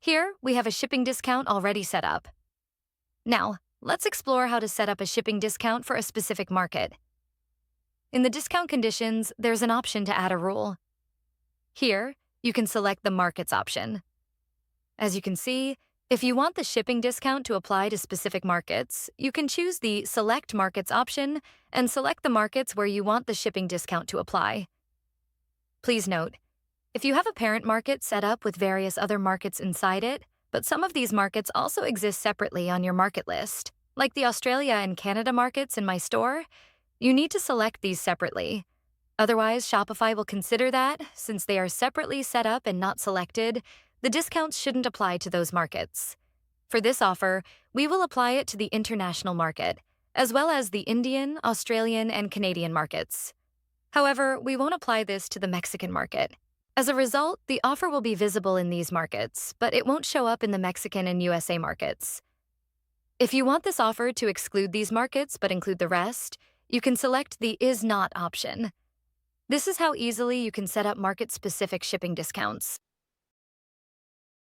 Here, we have a shipping discount already set up. Now, let's explore how to set up a shipping discount for a specific market. In the discount conditions, there's an option to add a rule. Here, you can select the Markets option. As you can see, if you want the shipping discount to apply to specific markets, you can choose the Select Markets option and select the markets where you want the shipping discount to apply. Please note, if you have a parent market set up with various other markets inside it, but some of these markets also exist separately on your market list, like the Australia and Canada markets in my store, you need to select these separately. Otherwise, Shopify will consider that, since they are separately set up and not selected, the discounts shouldn't apply to those markets. For this offer, we will apply it to the international market, as well as the Indian, Australian, and Canadian markets. However, we won't apply this to the Mexican market. As a result, the offer will be visible in these markets, but it won't show up in the Mexican and USA markets. If you want this offer to exclude these markets but include the rest, you can select the Is Not option. This is how easily you can set up market-specific shipping discounts.